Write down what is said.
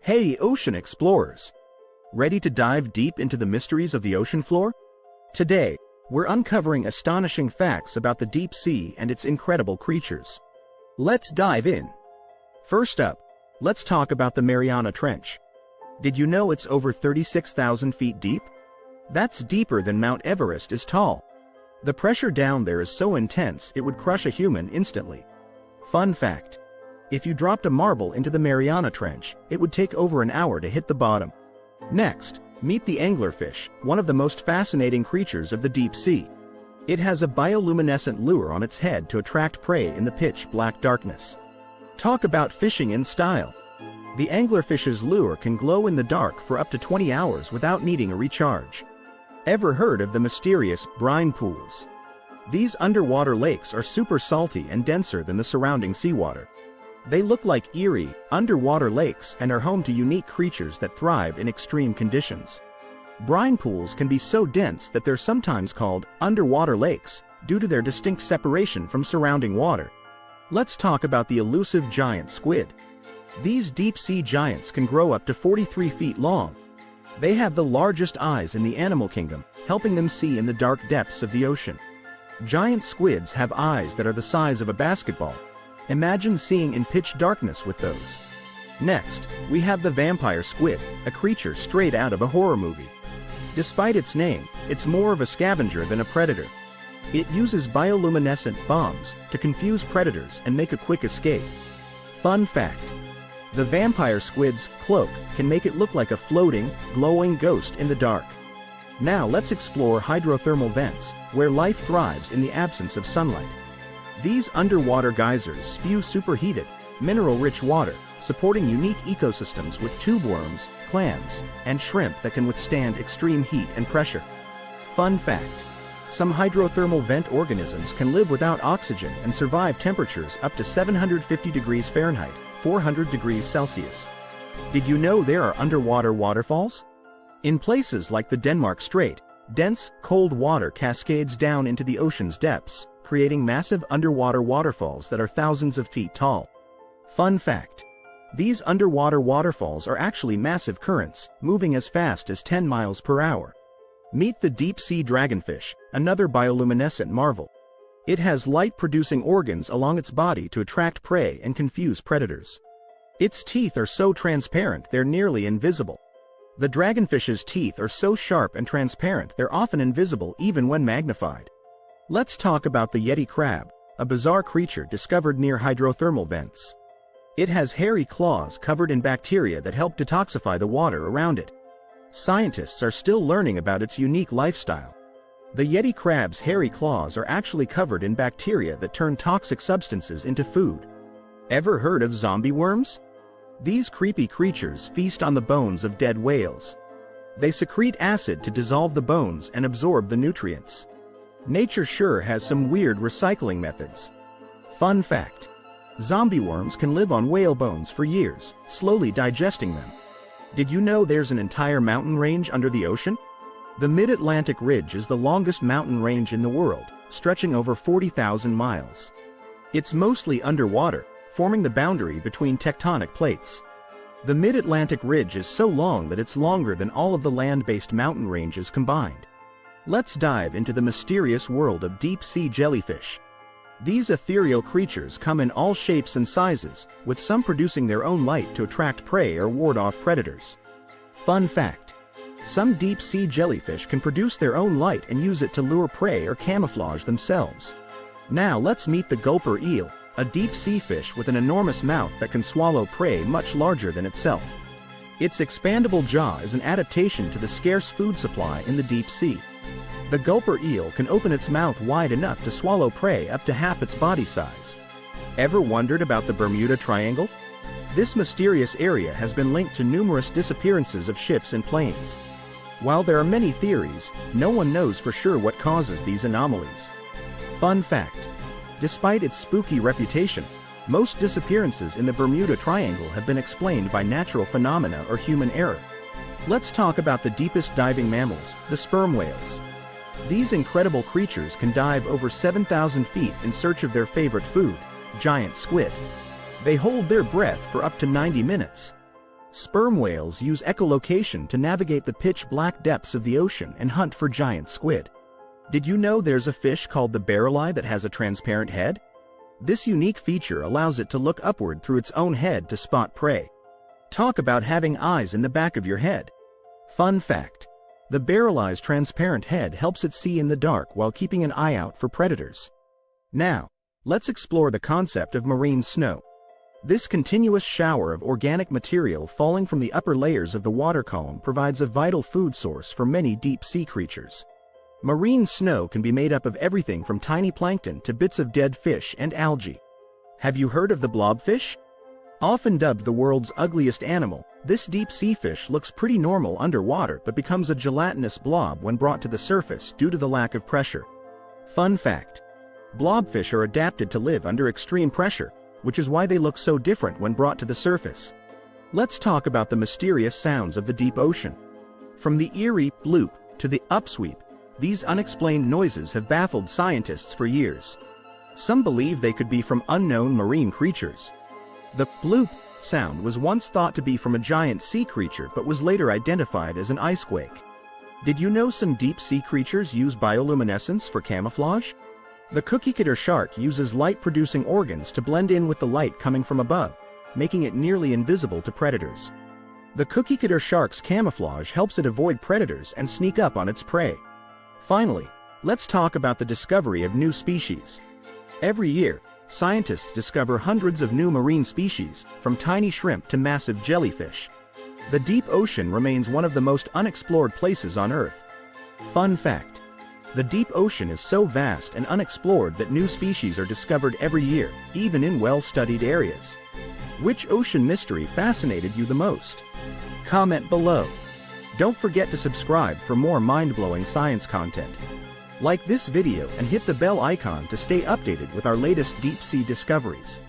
Hey, ocean explorers! Ready to dive deep into the mysteries of the ocean floor? Today, we're uncovering astonishing facts about the deep sea and its incredible creatures. Let's dive in. First up, let's talk about the Mariana Trench. Did you know it's over 36,000 feet deep? That's deeper than Mount Everest is tall. The pressure down there is so intense it would crush a human instantly. Fun fact: if you dropped a marble into the Mariana Trench, it would take over an hour to hit the bottom. Next, meet the anglerfish, one of the most fascinating creatures of the deep sea. It has a bioluminescent lure on its head to attract prey in the pitch-black darkness. Talk about fishing in style. The anglerfish's lure can glow in the dark for up to 20 hours without needing a recharge. Ever heard of the mysterious brine pools? These underwater lakes are super salty and denser than the surrounding seawater. They look like eerie, underwater lakes and are home to unique creatures that thrive in extreme conditions. Brine pools can be so dense that they're sometimes called underwater lakes due to their distinct separation from surrounding water. Let's talk about the elusive giant squid. These deep-sea giants can grow up to 43 feet long. They have the largest eyes in the animal kingdom, helping them see in the dark depths of the ocean. Giant squids have eyes that are the size of a basketball. Imagine seeing in pitch darkness with those. Next, we have the vampire squid, a creature straight out of a horror movie. Despite its name, it's more of a scavenger than a predator. It uses bioluminescent bombs to confuse predators and make a quick escape. Fun fact: the vampire squid's cloak can make it look like a floating, glowing ghost in the dark. Now let's explore hydrothermal vents, where life thrives in the absence of sunlight. These underwater geysers spew superheated, mineral-rich water, supporting unique ecosystems with tube worms, clams, and shrimp that can withstand extreme heat and pressure. Fun fact: some hydrothermal vent organisms can live without oxygen and survive temperatures up to 750 degrees Fahrenheit, 400 degrees Celsius. Did you know there are underwater waterfalls? In places like the Denmark Strait, dense, cold water cascades down into the ocean's depths, creating massive underwater waterfalls that are thousands of feet tall. Fun fact: these underwater waterfalls are actually massive currents, moving as fast as 10 miles per hour. Meet the deep-sea dragonfish, another bioluminescent marvel. It has light-producing organs along its body to attract prey and confuse predators. Its teeth are so transparent they're nearly invisible. The dragonfish's teeth are so sharp and transparent they're often invisible even when magnified. Let's talk about the Yeti crab, a bizarre creature discovered near hydrothermal vents. It has hairy claws covered in bacteria that help detoxify the water around it. Scientists are still learning about its unique lifestyle. The Yeti crab's hairy claws are actually covered in bacteria that turn toxic substances into food. Ever heard of zombie worms? These creepy creatures feast on the bones of dead whales. They secrete acid to dissolve the bones and absorb the nutrients. Nature sure has some weird recycling methods. Fun fact: zombie worms can live on whale bones for years, slowly digesting them. Did you know there's an entire mountain range under the ocean? The Mid-Atlantic Ridge is the longest mountain range in the world, stretching over 40,000 miles. It's mostly underwater, forming the boundary between tectonic plates. The Mid-Atlantic Ridge is so long that it's longer than all of the land-based mountain ranges combined. Let's dive into the mysterious world of deep-sea jellyfish. These ethereal creatures come in all shapes and sizes, with some producing their own light to attract prey or ward off predators. Fun fact: some deep-sea jellyfish can produce their own light and use it to lure prey or camouflage themselves. Now let's meet the gulper eel, a deep-sea fish with an enormous mouth that can swallow prey much larger than itself. Its expandable jaw is an adaptation to the scarce food supply in the deep sea. The gulper eel can open its mouth wide enough to swallow prey up to half its body size. Ever wondered about the Bermuda Triangle? This mysterious area has been linked to numerous disappearances of ships and planes. While there are many theories, no one knows for sure what causes these anomalies. Fun fact: despite its spooky reputation, most disappearances in the Bermuda Triangle have been explained by natural phenomena or human error. Let's talk about the deepest diving mammals, the sperm whales. These incredible creatures can dive over 7,000 feet in search of their favorite food, giant squid. They hold their breath for up to 90 minutes. Sperm whales use echolocation to navigate the pitch-black depths of the ocean and hunt for giant squid. Did you know there's a fish called the beleive that has a transparent head? This unique feature allows it to look upward through its own head to spot prey. Talk about having eyes in the back of your head. Fun fact: the beleive's transparent head helps it see in the dark while keeping an eye out for predators. Now, let's explore the concept of marine snow. This continuous shower of organic material falling from the upper layers of the water column provides a vital food source for many deep-sea creatures. Marine snow can be made up of everything from tiny plankton to bits of dead fish and algae. Have you heard of the blobfish? Often dubbed the world's ugliest animal, this deep-sea fish looks pretty normal underwater but becomes a gelatinous blob when brought to the surface due to the lack of pressure. Fun fact: blobfish are adapted to live under extreme pressure, which is why they look so different when brought to the surface. Let's talk about the mysterious sounds of the deep ocean. From the eerie bloop to the upsweep, these unexplained noises have baffled scientists for years. Some believe they could be from unknown marine creatures. The bloop sound was once thought to be from a giant sea creature but was later identified as an icequake. Did you know some deep-sea creatures use bioluminescence for camouflage? The cookie-cutter shark uses light-producing organs to blend in with the light coming from above, making it nearly invisible to predators. The cookie-cutter shark's camouflage helps it avoid predators and sneak up on its prey. Finally, let's talk about the discovery of new species. Every year, scientists discover hundreds of new marine species, from tiny shrimp to massive jellyfish. The deep ocean remains one of the most unexplored places on Earth. Fun fact: the deep ocean is so vast and unexplored that new species are discovered every year, even in well-studied areas. Which ocean mystery fascinated you the most? Comment below. Don't forget to subscribe for more mind-blowing science content. Like this video and hit the bell icon to stay updated with our latest deep-sea discoveries.